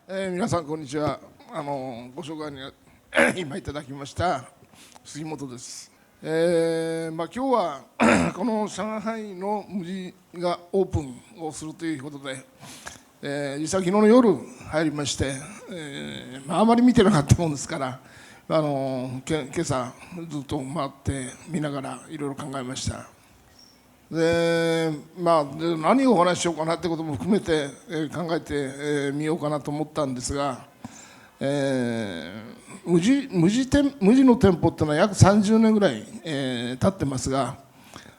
皆さんこんにちは。ご紹介に今いただきました杉本です。今日はこの上海の無地がオープンをするということで、実際昨日の夜入りまして、あまり見てなかったもんですから今朝ずっと回って見ながらいろいろ考えました。で何をお話ししようかなってことも含めて、考えてみようかなと思ったんですが、無地の店舗っていうのは約30年ぐらい、経ってますが、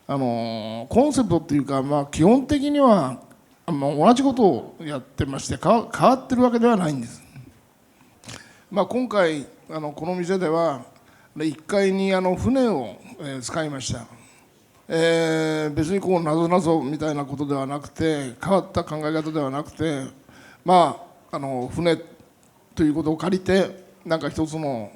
コンセプトっていうか、基本的には同じことをやってまして変わってるわけではないんです。今回この店では1階に船を使いました。別になぞなぞみたいなことではなくて、変わった考え方ではなくて、船ということを借りてなんか一つの、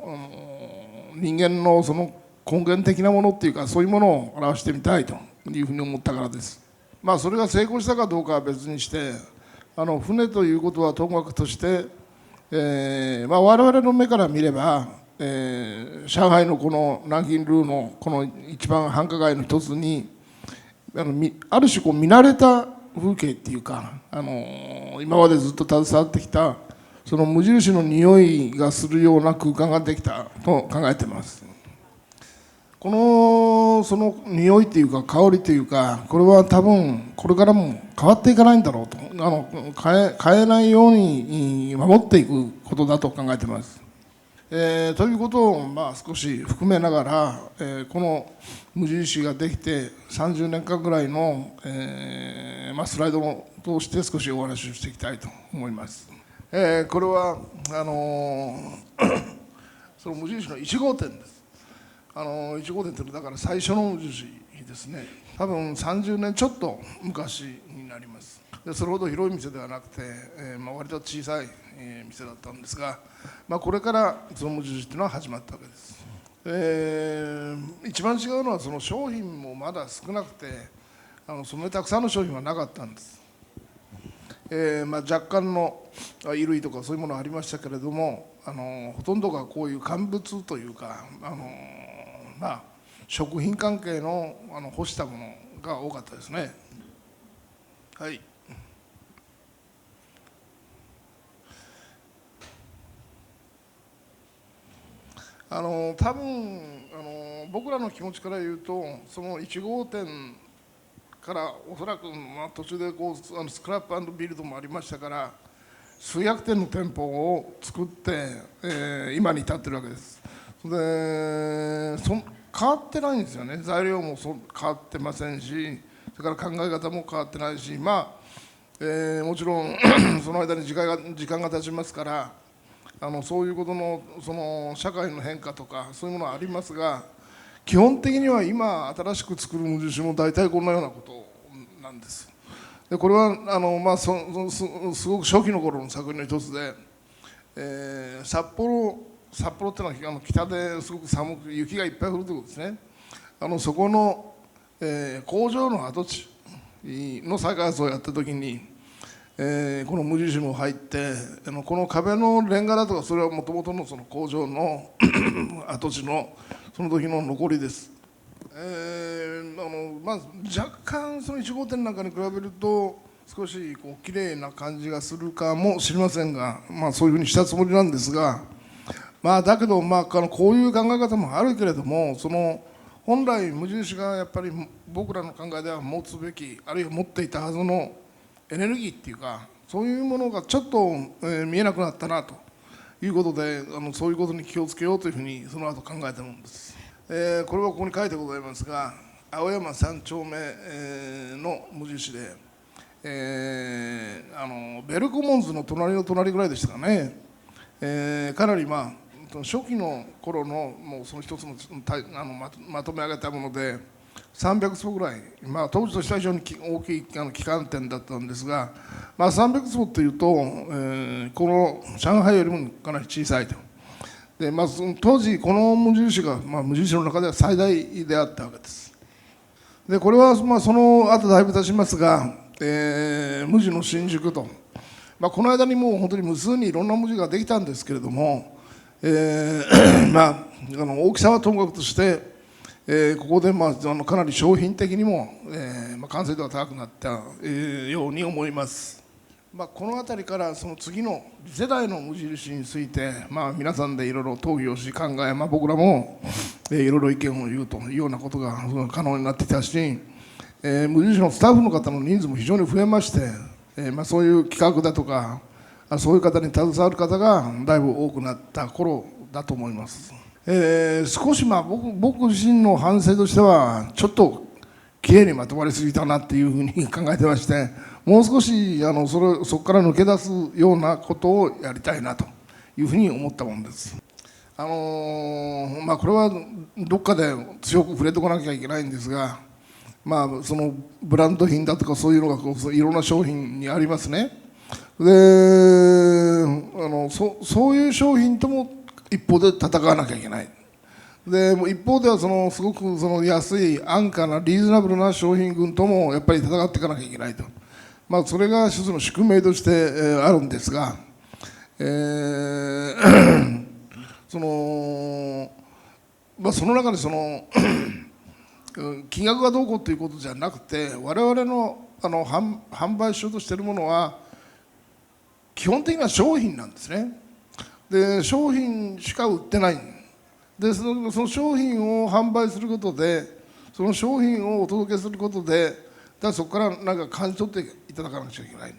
人間のその根源的なものっていうか、そういうものを表してみたいというふうに思ったからです。それが成功したかどうかは別にして、船ということはともかくとして、我々の目から見れば上海のこの南京ルーのこの一番繁華街の一つにある種見慣れた風景っていうか、今までずっと携わってきたその無印の匂いがするような空間ができたと考えています。その匂いというか香りというか、これは多分これからも変わっていかないんだろうと、変えないように守っていくことだと考えています。ということを少し含めながら、この無印ができて30年間ぐらいの、スライドを通して少しお話をしていきたいと思います。これはその無印の1号店です。1号店というのはだから最初の無印ですね。多分30年ちょっと昔になります。でそれほど広い店ではなくて、割と小さい店だったんですが、これからその無印というのは始まったわけです。一番違うのはその商品もまだ少なくて、そんなにたくさんの商品はなかったんです。若干の衣類とかそういうものはありましたけれども、ほとんどがこういう乾物というか、食品関係の干したものが多かったですね。はい。多分僕らの気持ちから言うと、その1号店からおそらく、途中でスクラップ&ビルドもありましたから、数百店の店舗を作って、今に至ってるわけです。で変わってないんですよね。材料も変わってませんし、それから考え方も変わってないし、もちろんその間に時間が経ちますから、そういうことのその社会の変化とかそういうものはありますが、基本的には今新しく作る無印も大体こんなようなことなんです。でこれはすごく初期の頃の作品の一つで、札幌っていうのは北ですごく寒く雪がいっぱい降るということですね。そこの、工場の跡地の再開発をやった時に、この無印も入って、この壁のレンガだとか、それはもともとのその工場の跡地のその時の残りです。若干その1号店なんかに比べると少し綺麗な感じがするかもしれませんが、そういうふうにしたつもりなんですが、だけどこういう考え方もあるけれども、その本来無印がやっぱり僕らの考えでは持つべき、あるいは持っていたはずのエネルギーっていうか、そういうものがちょっと、見えなくなったなということで、そういうことに気をつけようというふうにその後考えたものです。これはここに書いてございますが、青山3丁目の無印で、ベルコモンズの隣の隣ぐらいでしたかね、かなり初期の頃のもうその一つのまとめ上げたもので300坪ぐらい、当時としては非常に大きい旗艦店だったんですが、300坪というと、この上海よりもかなり小さいと。で当時この無印が、無印の中では最大であったわけです。でこれはその後だいぶ経ちますが、無地の新宿と、この間にもう本当に無数にいろんな文字ができたんですけれども、大きさはともかくとして、ここでかなり商品的にも、完成度が高くなった、ように思います。この辺りからその次の次世代の無印について、皆さんでいろいろ討議をし考え、僕らも、いろいろ意見を言うというようなことが可能になってきたし、無印のスタッフの方の人数も非常に増えまして、そういう企画だとかそういう方に携わる方がだいぶ多くなった頃だと思います。少し僕自身の反省としてはちょっときれいにまとまりすぎたなっていうふうに考えてまして、もう少しそこから抜け出すようなことをやりたいなというふうに思ったものです。これはどっかで強く触れておかなきゃいけないんですが、そのブランド品だとかそういうのがいろんな商品にありますね。でそういう商品とも一方で戦わなきゃいけない。で一方ではすごく安い安価なリーズナブルな商品群ともやっぱり戦っていかなきゃいけないと、それが一つの宿命として、あるんですが、その中で金額がどうこうということじゃなくて、我々の販売しようとしているものは基本的には商品なんですね。で商品しか売ってないで、その商品を販売することで、その商品をお届けすることで、そこから感じ取っていただかなくちゃいけない。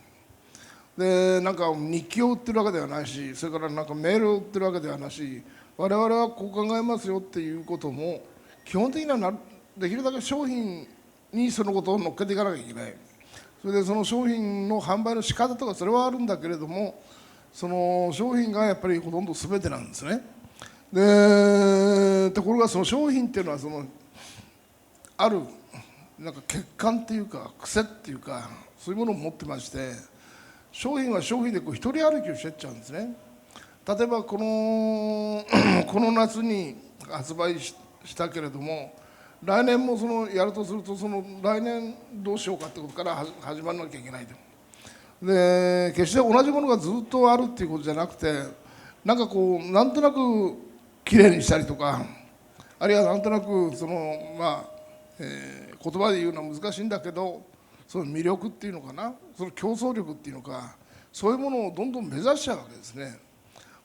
で日記を売ってるわけではないし、それからメールを売ってるわけではないし、我々はこう考えますよっていうことも基本的にはできるだけ商品にそのことを乗っけていかなきゃいけない。それでその商品の販売の仕方とかそれはあるんだけれども、その商品がやっぱりほとんど全てなんですね。でところがその商品っていうのはある欠陥っていうか癖っていうかそういうものを持ってまして、商品は商品で一人歩きをしてっちゃうんですね。例えばこの夏に発売したけれども、来年もやるとすると来年どうしようかってことから始まらなきゃいけないと。で決して同じものがずっとあるっていうことじゃなくて、なんとなくきれいにしたりとか、あるいはなんとなく言葉で言うのは難しいんだけど、その魅力っていうのかな、その競争力っていうのか、そういうものをどんどん目指しちゃうわけですね。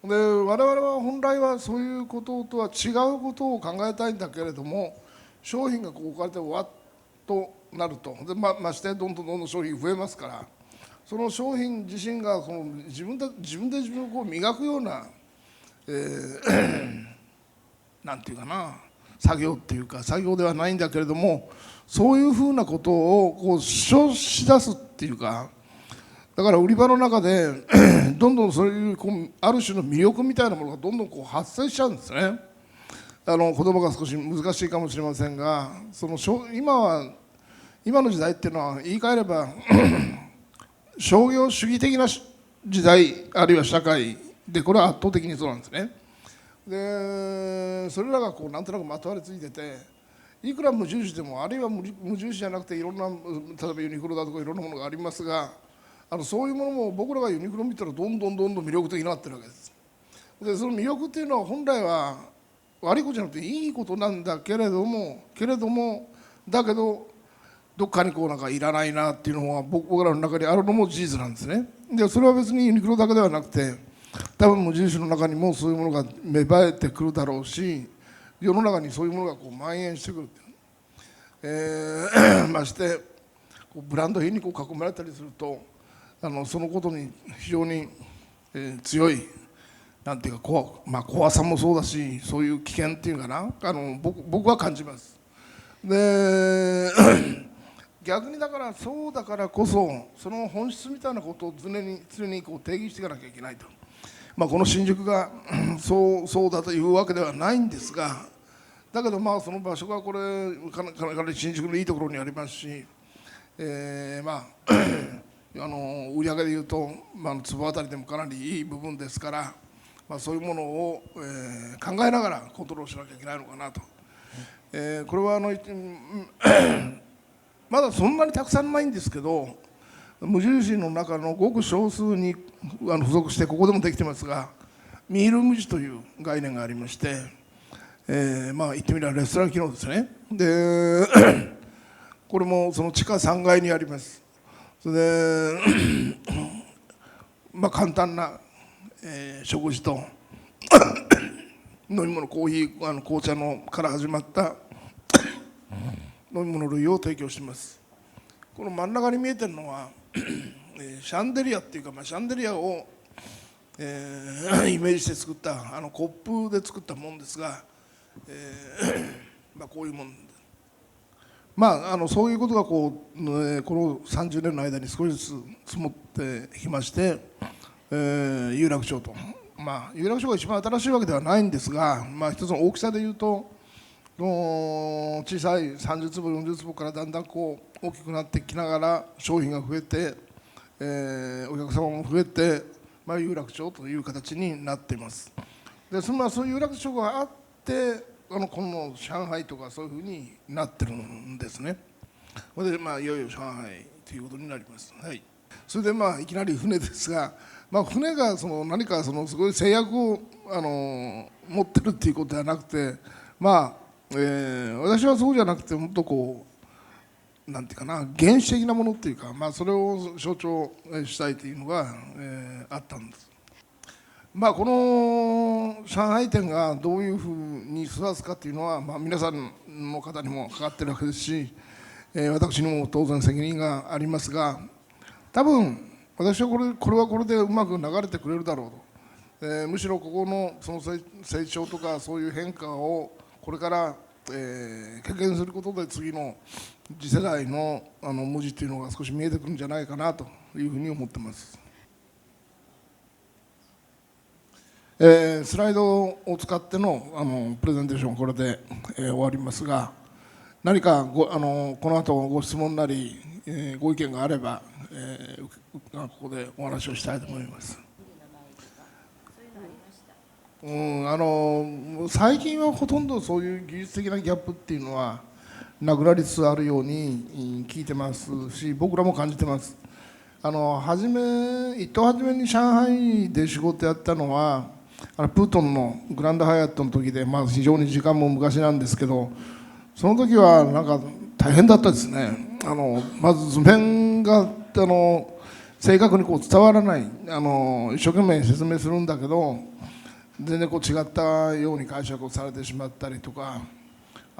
で我々は本来はそういうこととは違うことを考えたいんだけれども、商品が置かれてわっとなると、でましてどんどん商品増えますから、その商品自身が自分で自分を磨くような、なんていうかな、作業っていうか作業ではないんだけれども、そういうふうなことを主張し出すっていうか、だから売り場の中でどんどんそういうある種の魅力みたいなものがどんどん発生しちゃうんですね。言葉が少し難しいかもしれませんが、今の時代っていうのは言い換えれば商業主義的な時代あるいは社会で、これは圧倒的にそうなんですね。でそれらがなんとなくまとわりついてて、いくら無印でも、あるいは無印じゃなくていろんな、例えばユニクロだとかいろんなものがありますが、そういうものも僕らがユニクロ見たらどんどん魅力的になってるわけです。でその魅力っていうのは本来は悪いことじゃなくていいことなんだけれどもだけどどっかにいらないなっていうのが僕らの中にあるのも事実なんですね。でそれは別にユニクロだけではなくて、多分無印の中にもそういうものが芽生えてくるだろうし、世の中にそういうものが蔓延してくる、ましてブランド品に囲まれたりすると、そのことに非常に、強いなんていうか怖さもそうだし、そういう危険っていうかな、僕は感じます。で逆にだからそうだからこそ、その本質みたいなことを常に定義していかなきゃいけないと。この新宿がそうだというわけではないんですが、だけどその場所がかなり新宿のいいところにありますし、売り上げでいうと、坪あたりでもかなりいい部分ですから、そういうものを、考えながらコントロールしなきゃいけないのかなと。これはまだそんなにたくさんないんですけど、無印の中のごく少数に付属してここでもできてますが、ミール無地という概念がありまして、まあ言ってみればレストラン機能ですね。でこれもその地下3階にあります。それでまあ簡単な、食事と飲み物、コーヒー、紅茶のから始まった飲み物類を提供しています。この真ん中に見えてるのはシャンデリアっていうか、シャンデリアを、イメージして作ったコップで作ったものですが、こういうもん、そういうことがこの30年の間に少しずつ積もってきまして、有楽町と、有楽町が一番新しいわけではないんですが、一つの大きさでいうと小さい30坪40坪からだんだんこう大きくなってきながら商品が増えて、お客様も増えて、有楽町という形になっています。でそういう有楽町があってこの上海とかそういうふうになってるんですね。それでいよいよ上海ということになります。はい、それでいきなり船ですが、船が何かすごい制約を持ってるっていうことではなくて、私はそうじゃなくてもっとこうなんていうかな、原始的なものっていうか、それを象徴したいというのが、あったんです。この上海店がどういうふうに育つかっていうのは、皆さんの方にもかかってるわけですし、私にも当然責任がありますが、多分私はこれはこれでうまく流れてくれるだろうと、むしろここのその成長とかそういう変化をこれから、経験することで次の次世代の文字っていうのが少し見えてくるんじゃないかなというふうに思ってます。スライドを使ってのプレゼンテーションこれで、終わりますが、何かこの後ご質問なり、ご意見があれば、ここでお話をしたいと思います。最近はほとんどそういう技術的なギャップっていうのはなくなりつつあるように聞いてますし、僕らも感じてます。一等初めに上海で仕事やったのはプートンのグランドハイアットの時で、非常に時間も昔なんですけど、その時はなんか大変だったですね。まず図面が正確にこう伝わらない、一生懸命説明するんだけど全然こう違ったように解釈をされてしまったりとか、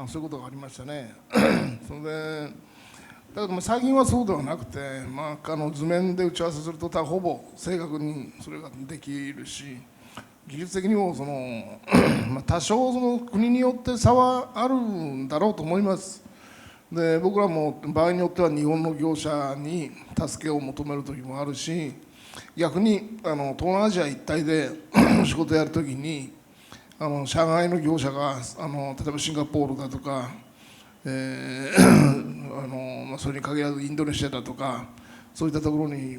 そういうことがありましたね。それでだけど最近はそうではなくて、図面で打ち合わせするとほぼ正確にそれができるし、技術的にも多少国によって差はあるんだろうと思います。で僕らも場合によっては日本の業者に助けを求める時もあるし、逆に東南アジア一帯で仕事やるときに上海の業者が例えばシンガポールだとか、それに限らずインドネシアだとかそういったところに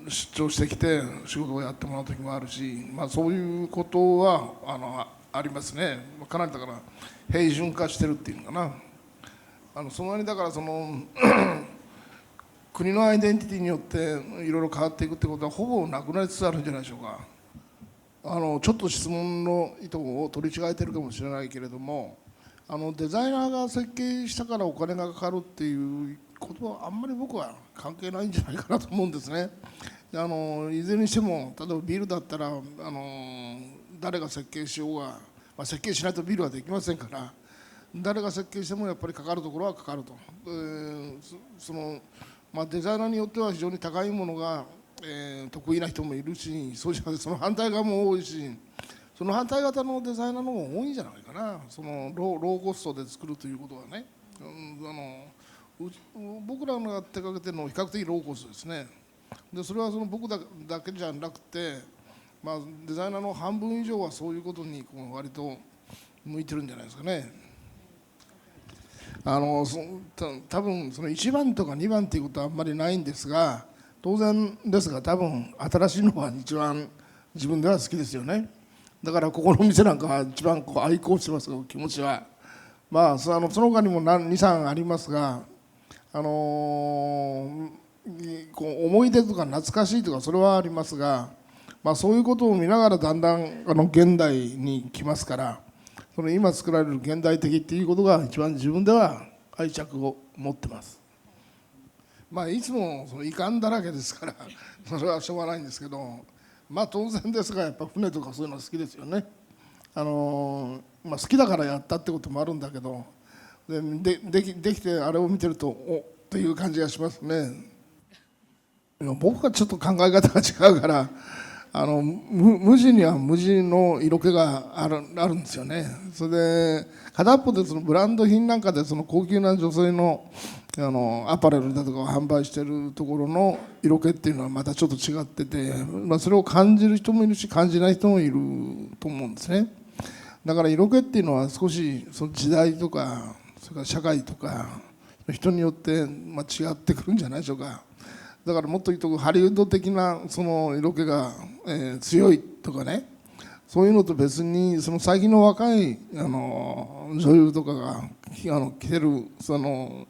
出張してきて仕事をやってもらう時もあるし、そういうことはありますね。かなりだから平準化してるっていうのかな。その割にだから国のアイデンティティによっていろいろ変わっていくってことはほぼなくなりつつあるんじゃないでしょうか。ちょっと質問の意図を取り違えてるかもしれないけれども、デザイナーが設計したからお金がかかるっていうことはあんまり僕は関係ないんじゃないかなと思うんですね。いずれにしても例えばビルだったら誰が設計しようが、設計しないとビルはできませんから、誰が設計してもやっぱりかかるところはかかると。デザイナーによっては非常に高いものが、得意な人もいるし、そうじゃなくてその反対側も多いし、その反対方のデザイナーの方が多いんじゃないかな。ローコストで作るということはね、僕らが手掛けてるのは比較的ローコストですね。でそれは僕だけじゃなくて、デザイナーの半分以上はそういうことに割と向いてるんじゃないですかね。多分1番とか2番っていうことはあんまりないんですが、当然ですが多分新しいのが一番自分では好きですよね。だからここの店なんかは一番愛好してますよ、気持ちは。その他にも2、3ありますが、こう思い出とか懐かしいとかそれはありますが、そういうことを見ながらだんだん現代に来ますから、その今作られる現代的っていうことが一番自分では愛着を持ってます。いつもその遺憾だらけですからそれはしょうがないんですけど、当然ですがやっぱ船とかそういうの好きですよね。好きだからやったってこともあるんだけど、できてあれを見てるとおっという感じがしますね。僕はちょっと考え方が違うから、無地には無地の色気があるんですよね。それで片っぽでそのブランド品なんかでその高級な女性のアパレルだとかを販売してるところの色気っていうのはまたちょっと違ってて、それを感じる人もいるし感じない人もいると思うんですね。だから色気っていうのは少しその時代とかそれから社会とか人によって違ってくるんじゃないでしょうか。だからもっと言うとハリウッド的なその色気が、強いとかね、そういうのと別にその最近の若い女優とかが着てるその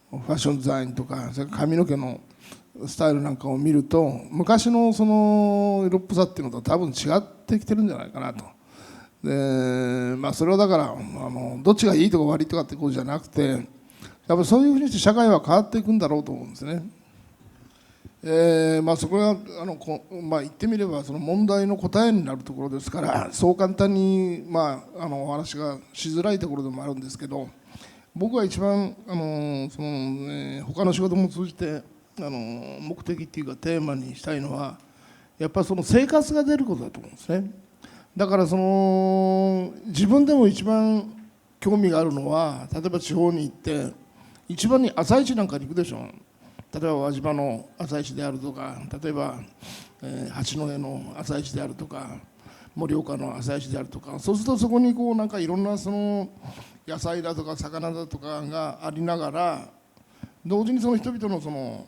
ファッションデザインとかそれから髪の毛のスタイルなんかを見ると昔のその色っぽさっていうのと多分違ってきてるんじゃないかなと。でそれはだからどっちがいいとか悪いとかってことじゃなくて、やっぱりそういうふうにして社会は変わっていくんだろうと思うんですね。そこが言ってみればその問題の答えになるところですから、そう簡単に、お話がしづらいところでもあるんですけど、僕は一番他の仕事も通じて目的っていうかテーマにしたいのはやっぱりその生活が出ることだと思うんですね。だからその自分でも一番興味があるのは、例えば地方に行って一番に朝市なんかに行くでしょ。例えば輪島の朝市であるとか、例えば、八戸の朝市であるとか盛岡の朝市であるとか、そうするとそこにこうなんかいろんなその野菜だとか魚だとかがありながら、同時にその人々のその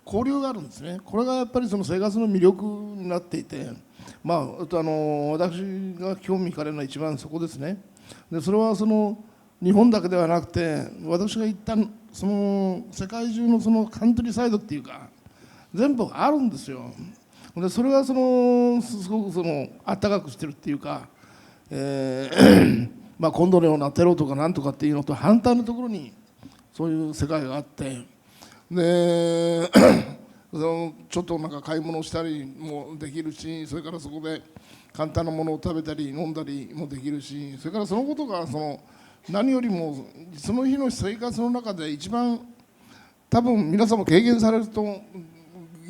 交流があるんですね。これがやっぱりその生活の魅力になっていて、私が興味惹かれるのは一番そこですね。でそれはその日本だけではなくて、私が行ったその世界中のそのカントリーサイドっていうか全部あるんですよ。でそれがそのすごくその暖かくしてるっていうか、今度のようなテロとかなんとかっていうのと反対のところにそういう世界があって、でちょっとなんか買い物をしたりもできるし、それからそこで簡単なものを食べたり飲んだりもできるし、それからそのことがその何よりもその日の生活の中で一番多分皆さんも経験されると、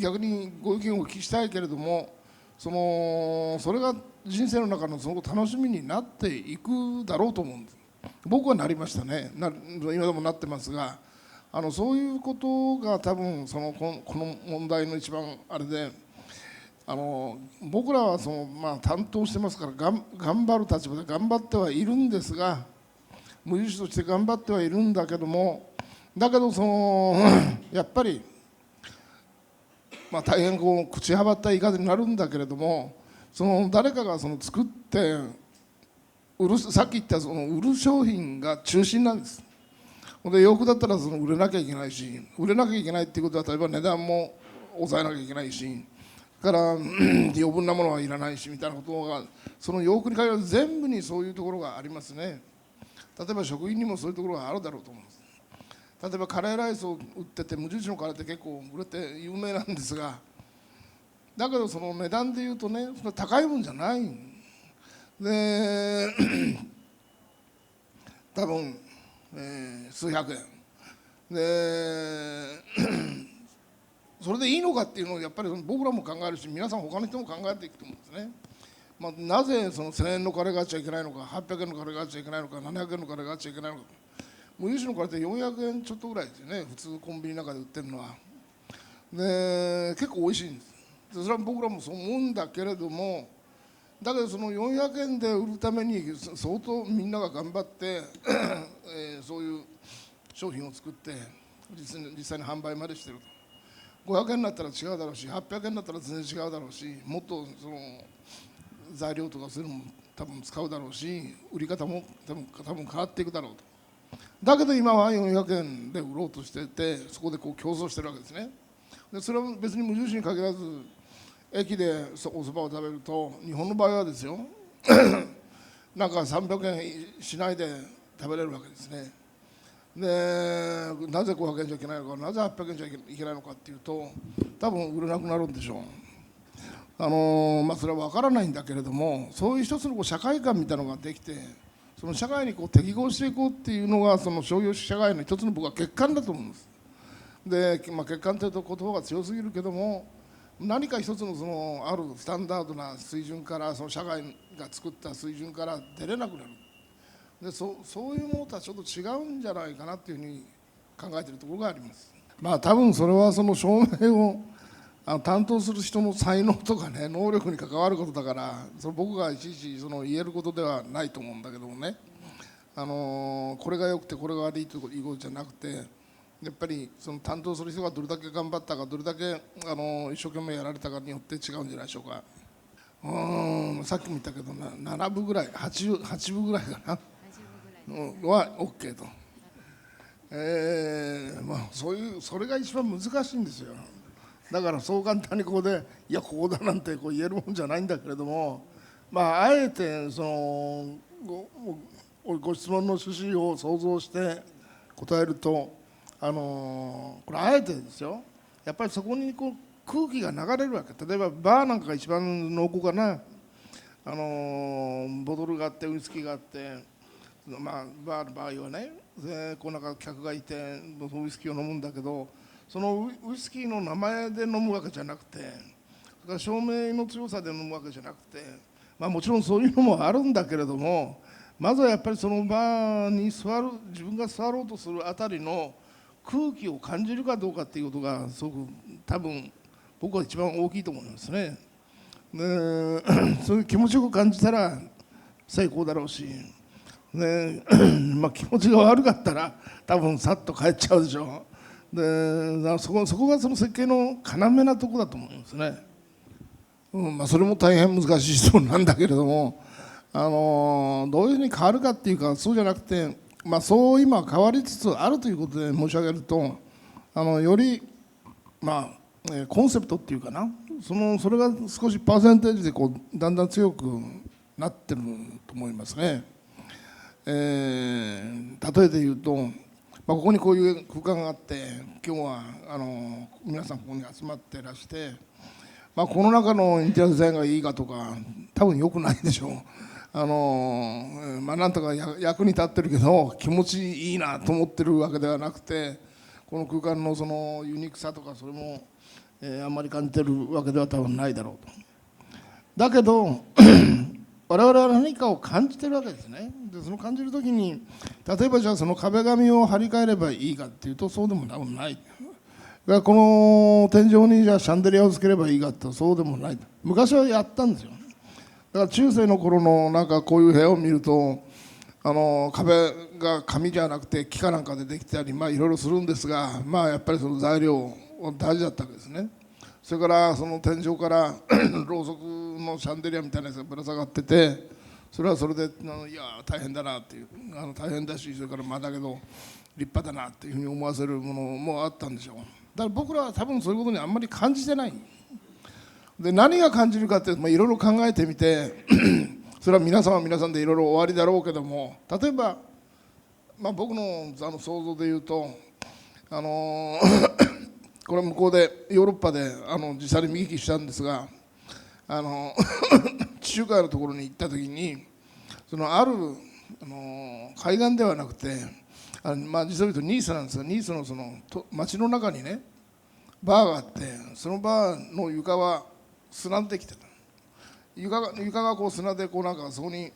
逆にご意見をお聞きしたいけれども、それが人生の中のその楽しみになっていくだろうと思うんです。僕はなりましたね。今でもなってますが、そういうことが多分この問題の一番あれで、僕らは担当してますから頑張る立場で頑張ってはいるんですが、無印として頑張ってはいるんだけども、やっぱり、大変こう口はばった言い方になるんだけれども、誰かが作ってさっき言った売る商品が中心なんです。で洋服だったら売れなきゃいけないし、売れなきゃいけないっていうことは例えば値段も抑えなきゃいけないし、から余分なものはいらないしみたいなことがその洋服に限らず全部にそういうところがありますね。例えば食品にもそういうところがあるだろうと思うんです。例えばカレーライスを売ってて、無印のカレーって結構売れて有名なんですが、だけどその値段でいうとね、それ高いもんじゃないで多分、数百円でそれでいいのかっていうのをやっぱり僕らも考えるし、皆さん他の人も考えていくと思うんですね。なぜその1000円のカレーがあっちゃいけないのか、800円のカレーがあっちゃいけないのか、700円のカレーがあっちゃいけないのか。無印のカレーって400円ちょっとぐらいですよね、普通コンビニの中で売ってるのは。で結構おいしいんです。それは僕らもそう思うんだけれども、だけどその400円で売るために相当みんなが頑張ってそういう商品を作って実際に販売までしてると。500円になったら違うだろうし、800円になったら全然違うだろうし、もっと材料とかそういうのも多分使うだろうし、売り方も多分変わっていくだろうと。だけど今は400円で売ろうとしてて、そこでこう競争してるわけですね。でそれは別に無印に限らず駅でお蕎麦を食べると、日本の場合はですよなんか300円しないで食べれるわけですね。でなぜ500円じゃいけないのか、なぜ800円じゃいけないのかっていうと、多分売れなくなるんでしょう。それは分からないんだけれども、そういう一つの社会観みたいなのができて、その社会に適合していこうっていうのがその商業主義社会の一つの僕は欠陥だと思うんです。で、欠陥というと言葉が強すぎるけども、何か一つのそのあるスタンダードな水準から、その社会が作った水準から出れなくなる。でそういうものとはちょっと違うんじゃないかなっていうふうに考えているところがあります。多分それはその証明を担当する人の才能とかね、能力に関わることだから、僕がいちいち言えることではないと思うんだけどもね、これが良くてこれが悪いということじゃなくて、やっぱりその担当する人がどれだけ頑張ったか、どれだけ一生懸命やられたかによって違うんじゃないでしょうか。さっきも言ったけど7分ぐらい、8分ぐらいかなは OK と、それが一番難しいんですよ。だからそう簡単にここでいやこうだなんて言えるもんじゃないんだけれども、あえてそのご質問の趣旨を想像して答えると、これあえてですよ、やっぱりそこに空気が流れるわけ。例えばバーなんかが一番濃厚かな。ボトルがあってウイスキーがあって、バーの場合はね、なんか客がいてウイスキーを飲むんだけど、そのウイスキーの名前で飲むわけじゃなくて、それから照明の強さで飲むわけじゃなくて、もちろんそういうのもあるんだけれども、まずはやっぱりそのバーに自分が座ろうとするあたりの空気を感じるかどうかっていうことがすごく多分僕は一番大きいと思いますね。でそういう気持ちよく感じたら成功だろうし、で気持ちが悪かったら多分さっと帰っちゃうでしょ。でそこがその設計の要なとこだと思いますね。それも大変難しい質問なんだけれども、どういうふうに変わるかっていうか、そうじゃなくて、そう今変わりつつあるということで申し上げると、よりコンセプトっていうかな、それが少しパーセンテージでだんだん強くなってると思いますね。例えで言うと、ここにこういう空間があって、今日は皆さんここに集まってらして、この中のインテリアデザインがいいかとか多分良くないでしょう。なんとか役に立ってるけど気持ちいいなと思ってるわけではなくて、この空間のそのユニークさとかそれも、あんまり感じてるわけでは多分ないだろうと。だけど我々は何かを感じてるわけですね。でその感じるときに、例えばじゃあその壁紙を張り替えればいいかっていうとそうでも多分ない。この天井にじゃあシャンデリアをつければいいかってそうでもない。昔はやったんですよ。だから中世の頃のなんかこういう部屋を見ると、壁が紙じゃなくて木かなんかでできたりいろいろするんですが、やっぱりその材料大事だったわけですね。それからその天井からろうそくのシャンデリアみたいなやつがぶら下がってて、それはそれでいや大変だなっていう、大変だし、それからだけど立派だなっていうふうに思わせるものもあったんでしょう。だから僕らは多分そういうことにあんまり感じてない。で何が感じるかっていろいろ考えてみてそれは皆さんは皆さんでいろいろおありだろうけども、例えば、僕の想像で言うと、これ向こうでヨーロッパで実際に見聞きしたんですが、地中海のところに行った時に、ある海岸ではなくて、実を言うとニースなんですが、ニースの町の中にねバーがあって、そのバーの床は砂でできてた。床が砂でなんかそこに、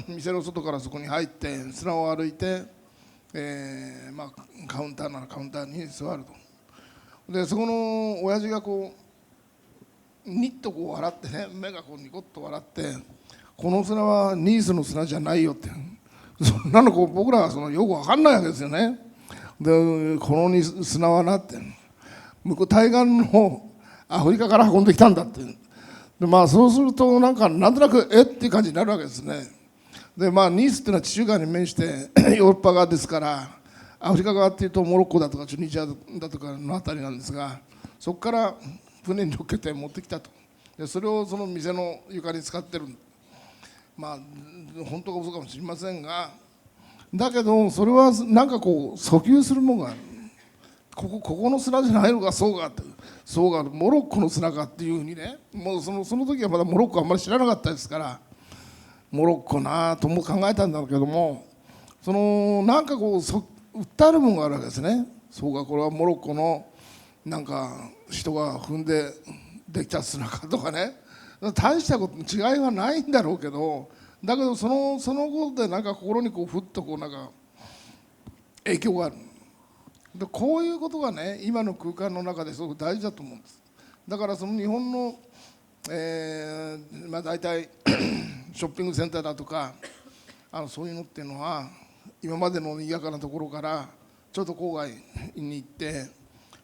店の外からそこに入って砂を歩いて、カウンターならカウンターに座ると。でそこの親父がニッと笑ってね、目がニコッと笑って、この砂はニースの砂じゃないよって、そんなの僕らはよく分かんないわけですよね。でこの砂はなって、向こう対岸のアフリカから運んできたんだって。でそうするとなんとなくっていう感じになるわけですね。でニースっていうのは地中海に面してヨーロッパ側ですから、アフリカ側っていうとモロッコだとかチュニジアだとかのあたりなんですが、そこから船に乗っけて持ってきたと。でそれをその店の床に使ってる。まあ本当か嘘かもしれませんが、だけどそれはなんかこう訴求するものがある。ここの砂じゃないのか、そうかって、そうかモロッコの砂かっていうふうにね、もうその時はまだモロッコあんまり知らなかったですから、モロッコなとも考えたんだけども、そのなんかこう訴えるものがあるわけですね。そうか、これはモロッコのなんか人が踏んでできた砂かとかね、大したこと違いはないんだろうけど、だけどそのことでなんか心にこうふっとこうなんか影響がある。でこういうことがね、今の空間の中ですごく大事だと思うんです。だからその日本の、大体ショッピングセンターだとかそういうのっていうのは、今までの賑やかなところからちょっと郊外に行って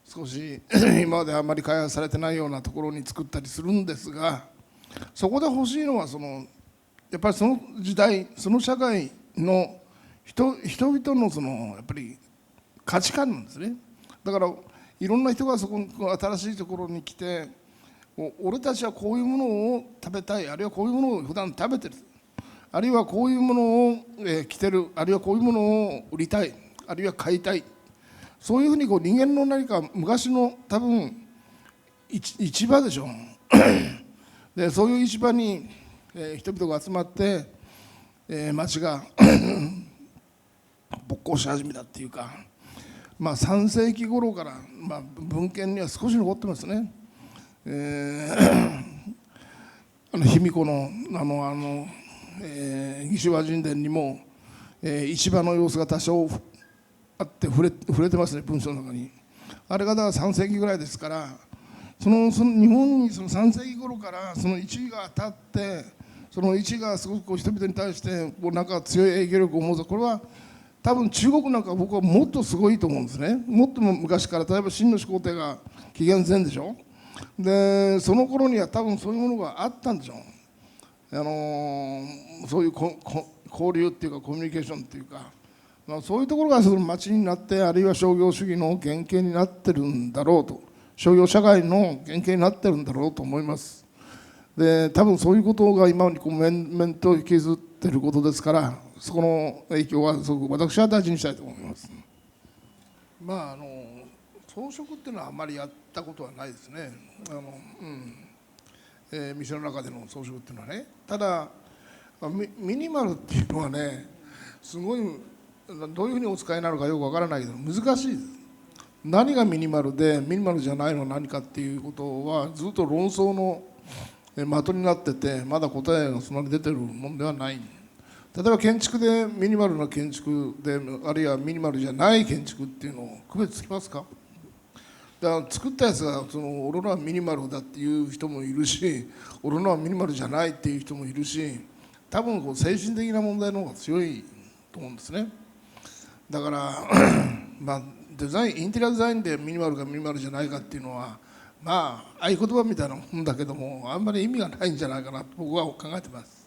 少し今まであんまり開発されてないようなところに作ったりするんですが、そこで欲しいのはやっぱりその時代その社会の人々のやっぱり価値観なんですね。だからいろんな人がそこの新しいところに来て、俺たちはこういうものを食べたい、あるいはこういうものを普段食べてる、あるいはこういうものを着てる、あるいはこういうものを売りたい、あるいは買いたい、そういうふうに人間の何か昔の多分市場でしょでそういう市場に人々が集まって町が勃興し始めたっていうか、3世紀頃から、文献には少し残ってますね。卑弥呼の魏志倭人伝にも、市場の様子が多少あって触れてますね、文章の中に。あれがだから3世紀ぐらいですから、その日本にその3世紀頃からその一が当たって、その一がすごく人々に対してなんか強い影響力を持つ。これは多分中国なんか僕はもっとすごいと思うんですね。もっとも昔から、例えば秦の始皇帝が紀元前でしょ。でその頃には多分そういうものがあったんでしょう。そういう交流っていうかコミュニケーションっていうか、そういうところがその町になって、あるいは商業主義の原型になってるんだろうと、商業社会の原型になってるんだろうと思います。で多分そういうことが今に面々と引きずってることですから、そこの影響はすごく私は大事にしたいと思います。装飾っていうのはあんまりやったことはないですね。店の中での装飾っていうのはね。ただミニマルっていうのはね、すごいどういうふうにお使いになるかよくわからないけど難しいです。何がミニマルでミニマルじゃないのは何かっていうことはずっと論争の的になってて、まだ答えがそんなに出てるものではない。例えば建築でミニマルな建築で、あるいはミニマルじゃない建築っていうのを区別つきますか？だから作ったやつが俺のはミニマルだっていう人もいるし、俺のはミニマルじゃないっていう人もいるし、多分精神的な問題の方が強いと思うんですね。だからデザイン、インテリアデザインでミニマルかミニマルじゃないかっていうのは合言葉みたいなもんだけども、あんまり意味がないんじゃないかなと僕は考えてます。